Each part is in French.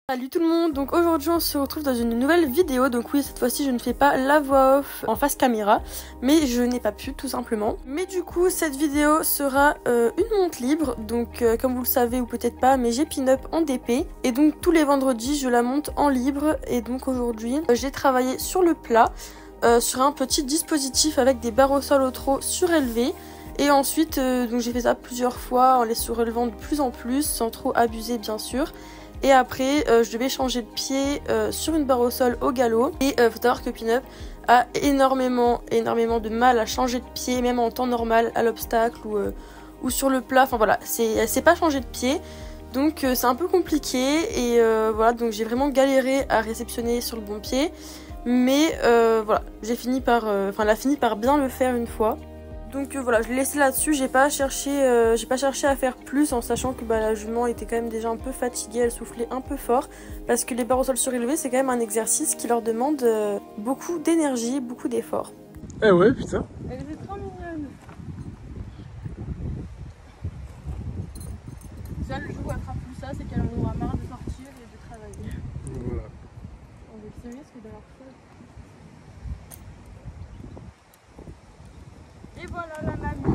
Salut tout le monde, donc aujourd'hui on se retrouve dans une nouvelle vidéo. Donc oui, cette fois-ci je ne fais pas la voix off en face caméra, mais je n'ai pas pu tout simplement. Mais du coup cette vidéo sera une montre libre, donc comme vous le savez ou peut-être pas, mais j'ai pin-up en DP. Et donc tous les vendredis je la monte en libre. Et donc aujourd'hui j'ai travaillé sur le plat, sur un petit dispositif avec des barres au sol au trot surélevées. Et ensuite donc j'ai fait ça plusieurs fois en les surélevant de plus en plus, sans trop abuser bien sûr. Et après je devais changer de pied sur une barre au sol au galop. Et faut savoir que Pin-Up a énormément de mal à changer de pied, même en temps normal, à l'obstacle ou sur le plat. Enfin voilà, elle sait pas changer de pied. Donc c'est un peu compliqué. Et voilà, donc j'ai vraiment galéré à réceptionner sur le bon pied. Mais voilà, elle a fini par bien le faire une fois. Donc voilà, je l'ai laissé là-dessus, j'ai pas cherché à faire plus, en sachant que la jument était quand même déjà un peu fatiguée, elle soufflait un peu fort, parce que les barres au sol surélevées c'est quand même un exercice qui leur demande beaucoup d'énergie, beaucoup d'efforts. Eh ouais, putain. Elle était trop mignonne. Ça, le jour où elle fera plus ça, c'est qu'elle en aura marre de sortir et de travailler. Voilà. On est sérieux, ce que d'avoir fait. Et voilà la mamie, on y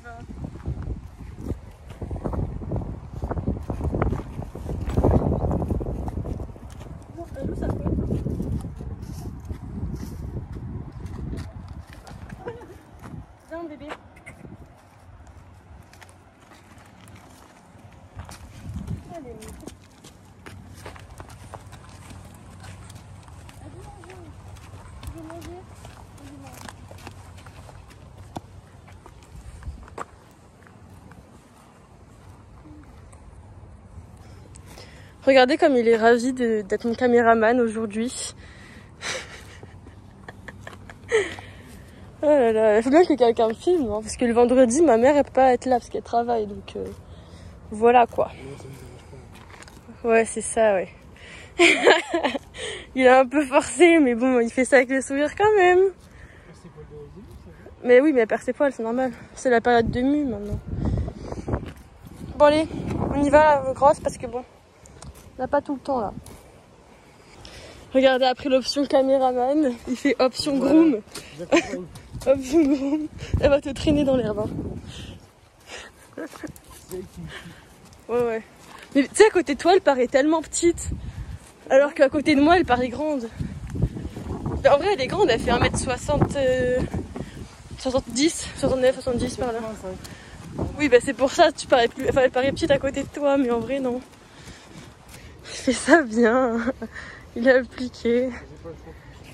va. Bon, elle où ça peut? Viens bébé. Allez, allez, manger. Tu veux manger? Vas-y, mange. Regardez comme il est ravi d'être mon caméraman aujourd'hui. Oh là là, il faut bien que quelqu'un me filme, hein, parce que le vendredi, ma mère elle peut pas être là parce qu'elle travaille, donc voilà quoi. Ouais, c'est ça, ouais. Il est un peu forcé, mais bon, il fait ça avec le sourire quand même. Mais oui, mais elle perd ses poils, c'est normal. C'est la période de mue maintenant. Bon allez, on y va la grosse parce que bon, on n'a pas tout le temps là. Regardez, après l'option caméraman, il fait option groom. Option groom. Elle va te traîner dans l'herbe. Hein. Ouais. Mais tu sais, à côté de toi, elle paraît tellement petite. Alors qu'à côté de moi, elle paraît grande. Mais en vrai, elle est grande, elle fait 1m60, 70, 69, 70 par là. Oui, bah c'est pour ça, elle paraît petite à côté de toi, mais en vrai, non. Il fait ça bien. Il a appliqué. Ouais,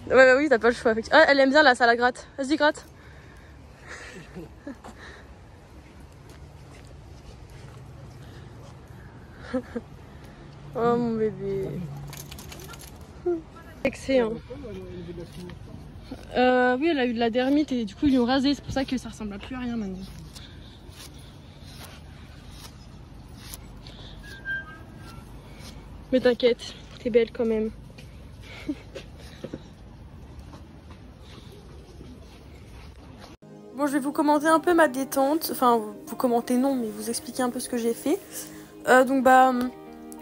bah oui, t'as pas le choix. Ah, elle aime bien là, ça la gratte. Vas-y, gratte. Oh mon bébé. Excellent. Oui, elle a eu de la dermite et du coup ils lui ont rasé, c'est pour ça que ça ressemble à plus à rien maintenant. Mais t'inquiète, t'es belle quand même. Bon, je vais vous commenter un peu ma détente. Enfin, vous commentez non, mais vous expliquer un peu ce que j'ai fait.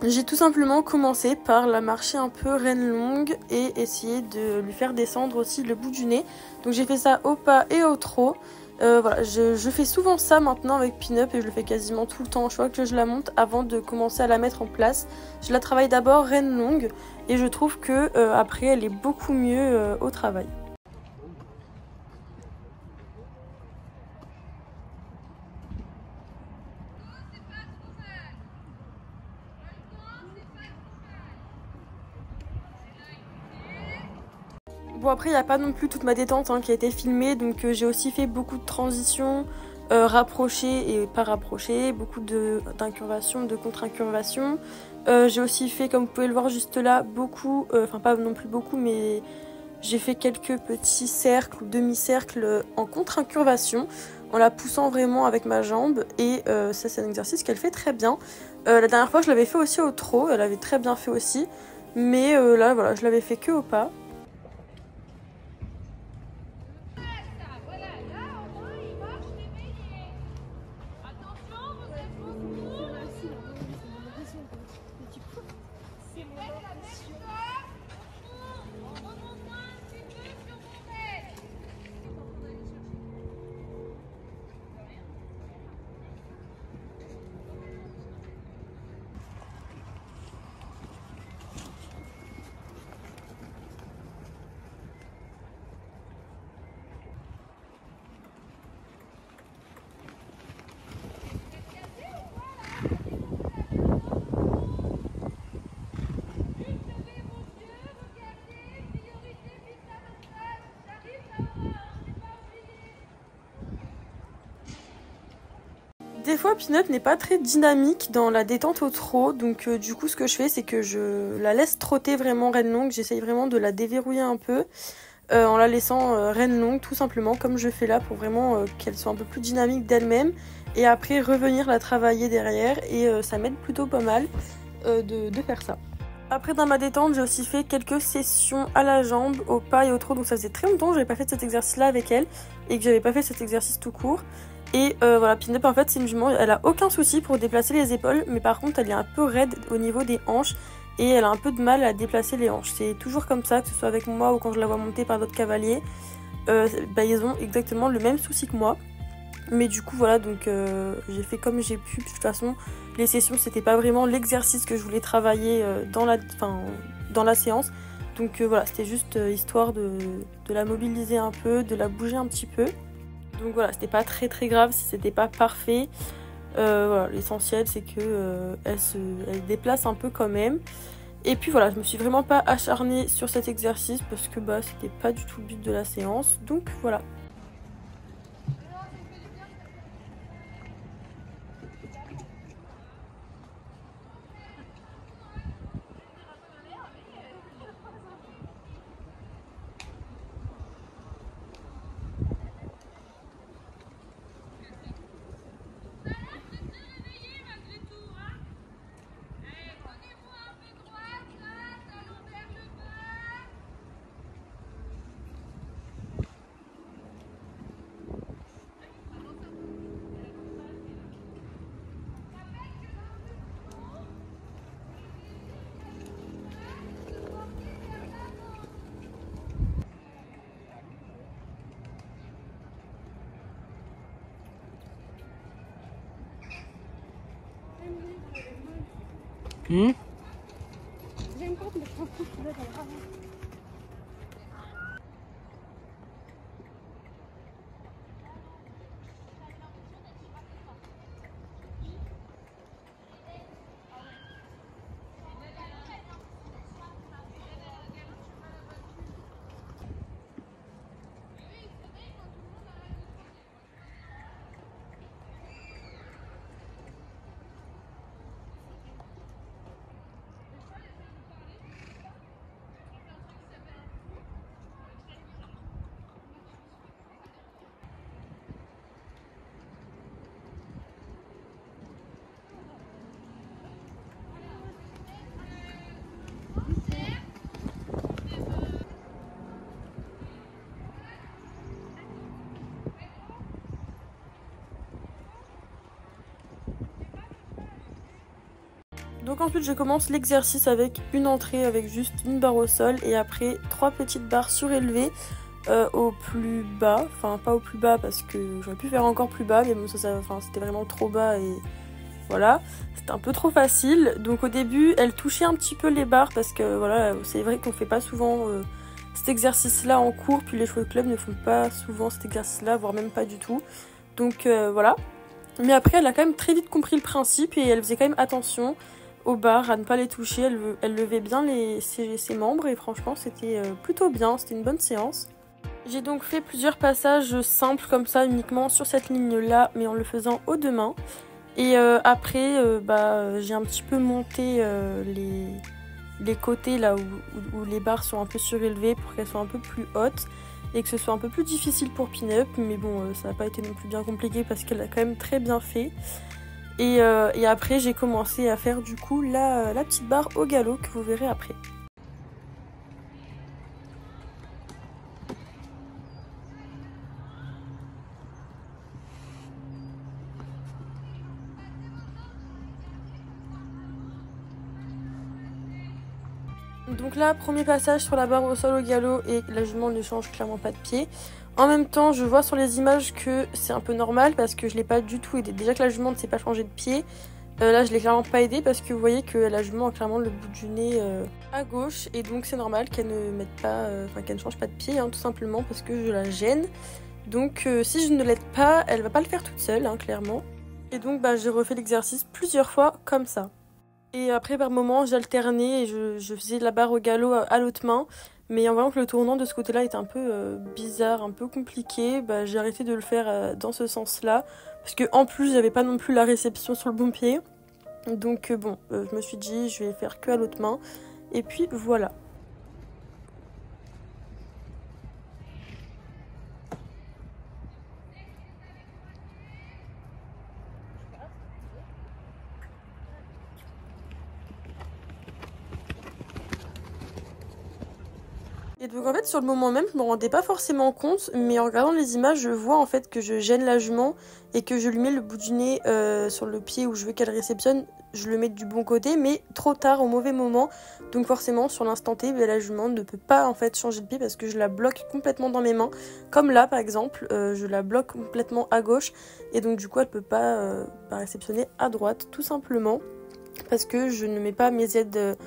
J'ai tout simplement commencé par la marcher un peu reine longue et essayer de lui faire descendre aussi le bout du nez. Donc j'ai fait ça au pas et au trot. Voilà, je fais souvent ça maintenant avec Pin-Up et je le fais quasiment tout le temps. Je vois que je la monte avant de commencer à la mettre en place. Je la travaille d'abord reine longue et je trouve que après elle est beaucoup mieux au travail. Bon, après il n'y a pas non plus toute ma détente qui a été filmée, donc j'ai aussi fait beaucoup de transitions rapprochées et pas rapprochées, beaucoup d'incurvations, de contre-incurvations. J'ai aussi fait, comme vous pouvez le voir juste là, beaucoup, enfin pas non plus beaucoup, mais j'ai fait quelques petits cercles ou demi-cercles en contre-incurvation, en la poussant vraiment avec ma jambe, et ça c'est un exercice qu'elle fait très bien. La dernière fois je l'avais fait aussi au trot, elle avait très bien fait aussi, mais là voilà, je l'avais fait que au pas. Des fois, Pin-Up n'est pas très dynamique dans la détente au trot, donc du coup, ce que je fais, c'est que je la laisse trotter vraiment reine longue. J'essaye vraiment de la déverrouiller un peu en la laissant reine longue, tout simplement, comme je fais là, pour vraiment qu'elle soit un peu plus dynamique d'elle-même. Et après, revenir la travailler derrière, et ça m'aide plutôt pas mal de faire ça. Après, dans ma détente, j'ai aussi fait quelques sessions à la jambe, au pas et au trot, donc ça faisait très longtemps que j'avais pas fait cet exercice-là avec elle, et que j'avais pas fait cet exercice tout court. Et voilà, Pin-Up en fait c'est une jument, elle a aucun souci pour déplacer les épaules, mais par contre elle est un peu raide au niveau des hanches et elle a un peu de mal à déplacer les hanches. C'est toujours comme ça, que ce soit avec moi ou quand je la vois monter par d'autres cavaliers, ils ont exactement le même souci que moi. Mais du coup voilà, donc j'ai fait comme j'ai pu. De toute façon, les sessions c'était pas vraiment l'exercice que je voulais travailler dans la séance. Donc voilà, c'était juste histoire de la mobiliser un peu, de la bouger un petit peu. Donc voilà, c'était pas très grave si c'était pas parfait. Voilà, l'essentiel c'est que elle déplace un peu quand même. Et puis voilà, je me suis vraiment pas acharnée sur cet exercice parce que c'était pas du tout le but de la séance. Donc voilà. J'ai une compte, mais je pense que tu dois avoir. Donc ensuite je commence l'exercice avec une entrée avec juste une barre au sol et après 3 petites barres surélevées au plus bas, enfin pas au plus bas parce que j'aurais pu faire encore plus bas mais bon c'était vraiment trop bas et voilà, c'était un peu trop facile. Donc au début elle touchait un petit peu les barres parce que voilà, c'est vrai qu'on fait pas souvent cet exercice là en cours, puis les chevaux de club ne font pas souvent cet exercice là, voire même pas du tout. Donc voilà, mais après elle a quand même très vite compris le principe et elle faisait quand même attention aux barres, à ne pas les toucher. Elle levait bien ses membres et franchement c'était plutôt bien, c'était une bonne séance. J'ai donc fait plusieurs passages simples comme ça uniquement sur cette ligne là mais en le faisant aux deux mains. Et après j'ai un petit peu monté les côtés là où les barres sont un peu surélevées pour qu'elles soient un peu plus hautes et que ce soit un peu plus difficile pour Pin-Up, mais bon ça n'a pas été non plus bien compliqué parce qu'elle a quand même très bien fait. Et après j'ai commencé à faire du coup la petite barre au galop que vous verrez après. Donc là, premier passage sur la barre au sol au galop et la jument ne change clairement pas de pied. En même temps, je vois sur les images que c'est un peu normal parce que je l'ai pas du tout aidé. Déjà que la jument ne s'est pas changé de pied, là je l'ai clairement pas aidé parce que vous voyez que la jument a clairement le bout du nez à gauche et donc c'est normal qu'elle ne mette pas, qu'elle ne change pas de pied tout simplement parce que je la gêne. Donc si je ne l'aide pas, elle va pas le faire toute seule clairement. Et donc j'ai refait l'exercice plusieurs fois comme ça. Et après, par moments, j'alternais et je faisais la barre au galop à l'autre main. Mais en voyant que le tournant de ce côté-là était un peu bizarre, un peu compliqué, j'ai arrêté de le faire dans ce sens-là parce que en plus j'avais pas non plus la réception sur le bon pied. Donc bon, je me suis dit je vais faire que à l'autre main. Et puis voilà. Et donc en fait sur le moment même je me rendais pas forcément compte, mais en regardant les images je vois en fait que je gêne la jument et que je lui mets le bout du nez sur le pied où je veux qu'elle réceptionne, je le mets du bon côté mais trop tard au mauvais moment, donc forcément sur l'instant T la jument ne peut pas en fait changer de pied parce que je la bloque complètement dans mes mains, comme là par exemple je la bloque complètement à gauche et donc du coup elle peut pas réceptionner à droite tout simplement parce que je ne mets pas mes aides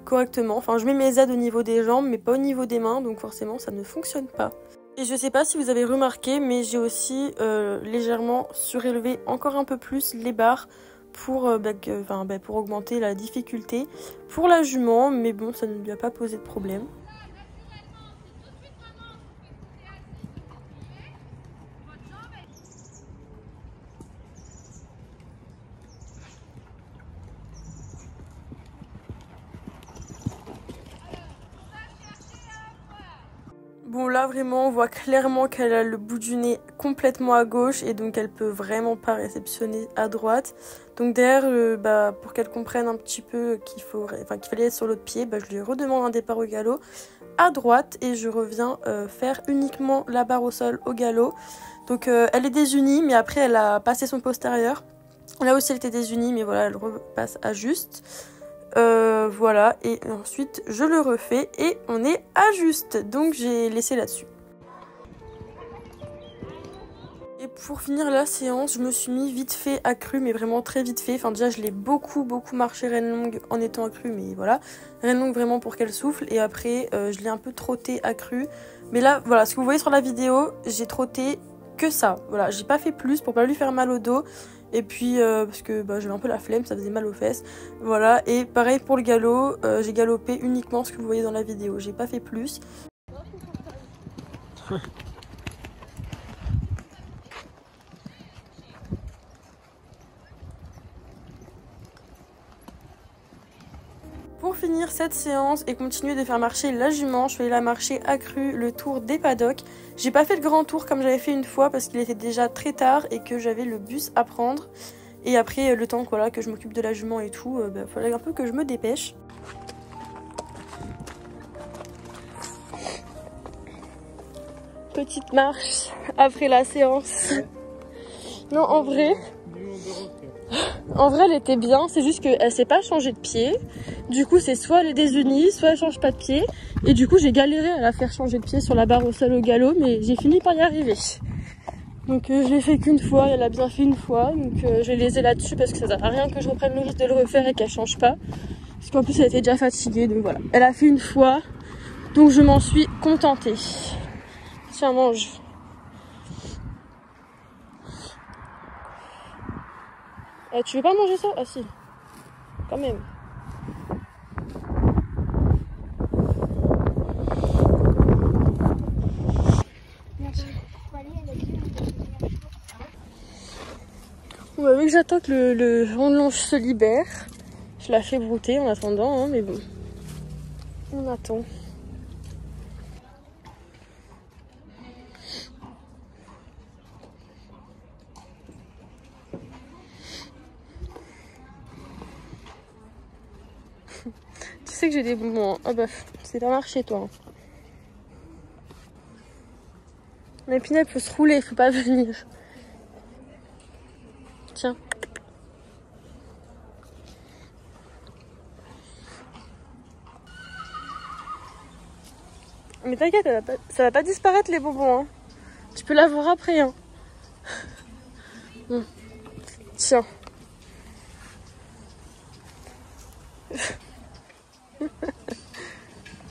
correctement. Enfin, je mets mes aides au niveau des jambes, mais pas au niveau des mains, donc forcément, ça ne fonctionne pas. Et je sais pas si vous avez remarqué, mais j'ai aussi légèrement surélevé encore un peu plus les barres pour augmenter la difficulté pour la jument, mais bon, ça ne lui a pas posé de problème. Bon là vraiment on voit clairement qu'elle a le bout du nez complètement à gauche et donc elle peut vraiment pas réceptionner à droite. Donc derrière pour qu'elle comprenne un petit peu qu'il fallait être sur l'autre pied, je lui redemande un départ au galop à droite et je reviens faire uniquement la barre au sol au galop. Donc elle est désunie mais après elle a passé son postérieur. Là aussi elle était désunie mais voilà elle repasse à juste. Voilà, et ensuite je le refais et on est à juste, donc j'ai laissé là-dessus. Et pour finir la séance, je me suis mis vite fait accru, mais vraiment très vite fait. Enfin déjà je l'ai beaucoup marché reine longue en étant accru, mais voilà, reine longue vraiment pour qu'elle souffle. Et après je l'ai un peu trotté accru. Mais là voilà, ce que vous voyez sur la vidéo, j'ai trotté que ça. Voilà, j'ai pas fait plus pour pas lui faire mal au dos. Et puis parce que j'avais un peu la flemme, ça faisait mal aux fesses. Voilà, et pareil pour le galop, j'ai galopé uniquement ce que vous voyez dans la vidéo. J'ai pas fait plus. Pour finir cette séance et continuer de faire marcher la jument, je vais la marcher accrue le tour des paddocks. J'ai pas fait le grand tour comme j'avais fait une fois parce qu'il était déjà très tard et que j'avais le bus à prendre. Et après le temps que je m'occupe de la jument et tout, fallait un peu que je me dépêche. Petite marche après la séance. Non en vrai elle était bien, c'est juste qu'elle s'est pas changée de pied. Du coup c'est soit elle est désunie, soit elle change pas de pied. Et du coup j'ai galéré à la faire changer de pied sur la barre au sol au galop, mais j'ai fini par y arriver. Donc je l'ai fait qu'une fois, elle a bien fait une fois. Donc je l'ai laissé là-dessus parce que ça sert à rien que je reprenne le risque de le refaire et qu'elle change pas. Parce qu'en plus elle était déjà fatiguée, donc voilà. Elle a fait une fois, donc je m'en suis contentée. Tiens, mange. Tu veux pas manger ça? Ah si, quand même. Bon, vu que j'attends que le rondelonge se libère, je la fais brouter en attendant, hein, mais bon, on attend. Tu sais que j'ai des bonbons, hein. Ah bah, c'est pas marché toi. Hein. Mais Pinel peut se rouler, faut pas venir. Tiens. Mais t'inquiète, ça va pas disparaître les bonbons. Hein. Tu peux l'avoir après. Hein. Bon. Tiens.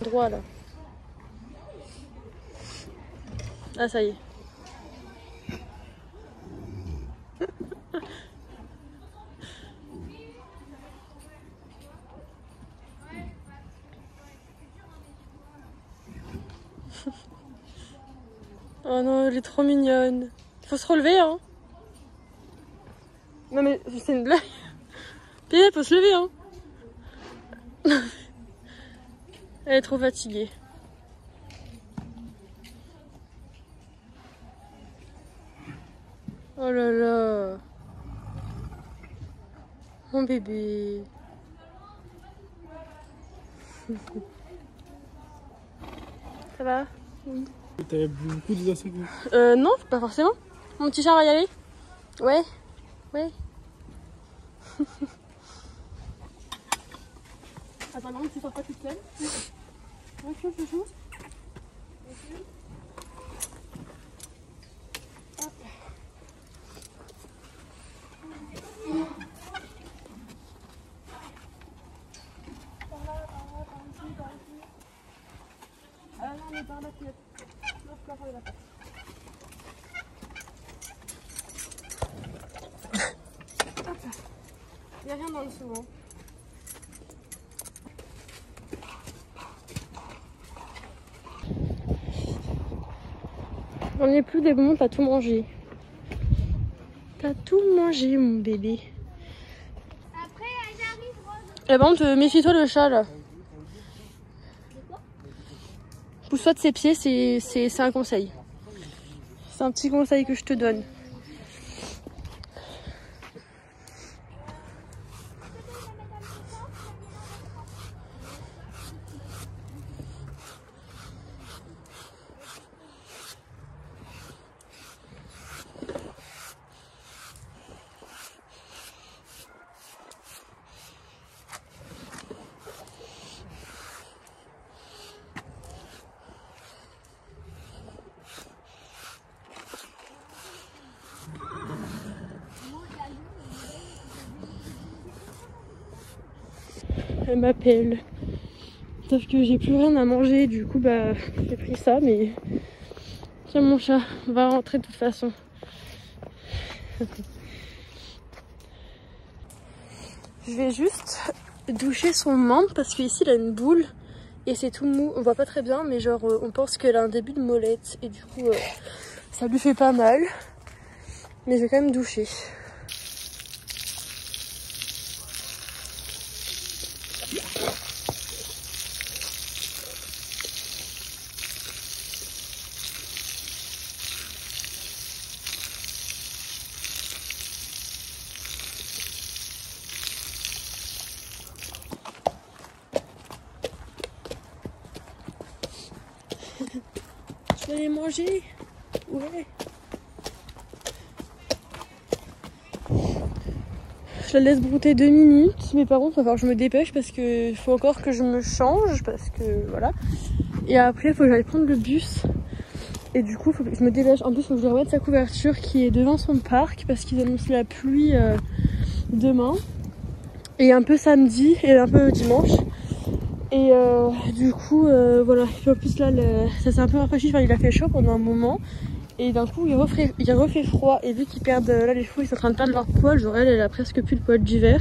Droit là. Ah ça y est. Oh non, elle est trop mignonne. Faut se relever, hein. Non mais c'est une blague. Bébé, faut se lever, hein. Elle est trop fatiguée. Oh là là. Mon bébé. Ça va? Oui. T'avais beaucoup de insectes? Non, pas forcément. Mon petit chat va y aller? Ouais. Ouais. Attends, non, tu sors pas toute seule. Recule, chouchou. Recule. Hop. Ah non, on est par la fenêtre. Non, je peux pas faire la patte. Hop là. Il n'y a rien dans le dessous. Hein. On n'est plus des bonbons, t'as tout mangé. T'as tout mangé, mon bébé. Après, j'arrive, Rose. Eh ben, méfie-toi le chat là. Pousse-toi de ses pieds, c'est un conseil. C'est un petit conseil que je te donne. Elle m'appelle. Sauf que j'ai plus rien à manger, du coup bah j'ai pris ça, mais tiens mon chat, va rentrer de toute façon. Je vais juste doucher son membre parce qu'ici il a une boule et c'est tout mou, on voit pas très bien mais genre on pense qu'elle a un début de mollette et du coup ça lui fait pas mal. Mais je vais quand même doucher. Je vais aller manger. Ouais. Je la laisse brouter 2 minutes, mais par contre il va falloir que je me dépêche parce qu'il faut encore que je me change parce que voilà. Et après il faut que j'aille prendre le bus. Et du coup il faut que je me dépêche. En plus il faut que je lui remette sa couverture qui est devant son parc parce qu'ils annoncent la pluie demain. Et un peu samedi et un peu dimanche. Et du coup voilà. Et puis en plus là ça s'est un peu rafraîchi, enfin, il a fait chaud pendant un moment. Et d'un coup il refait froid et vu qu'ils perdent là les chevaux ils sont en train de perdre leur poil, genre elle a presque plus de poil d'hiver.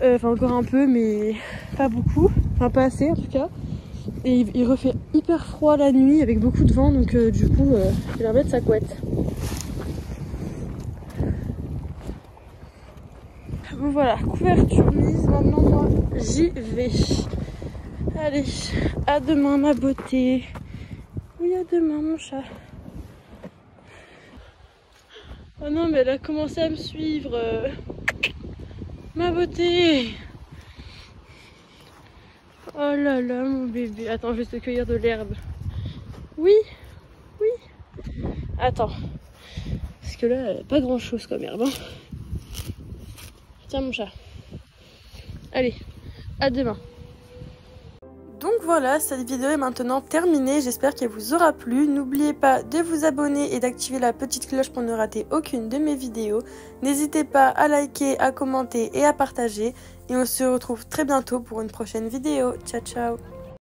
Enfin encore un peu mais pas beaucoup, enfin pas assez en tout cas. Et il refait hyper froid la nuit avec beaucoup de vent donc du coup il va remettre sa couette. Bon voilà, couverture mise, maintenant moi j'y vais. Allez, à demain ma beauté. Oui à demain mon chat. Oh non mais elle a commencé à me suivre. Ma beauté. Oh là là mon bébé. Attends, je vais te cueillir de l'herbe. Oui, oui. Attends. Parce que là, elle a pas grand chose comme herbe. Hein. Tiens mon chat. Allez, à demain. Donc voilà, cette vidéo est maintenant terminée, j'espère qu'elle vous aura plu. N'oubliez pas de vous abonner et d'activer la petite cloche pour ne rater aucune de mes vidéos. N'hésitez pas à liker, à commenter et à partager. Et on se retrouve très bientôt pour une prochaine vidéo. Ciao ciao.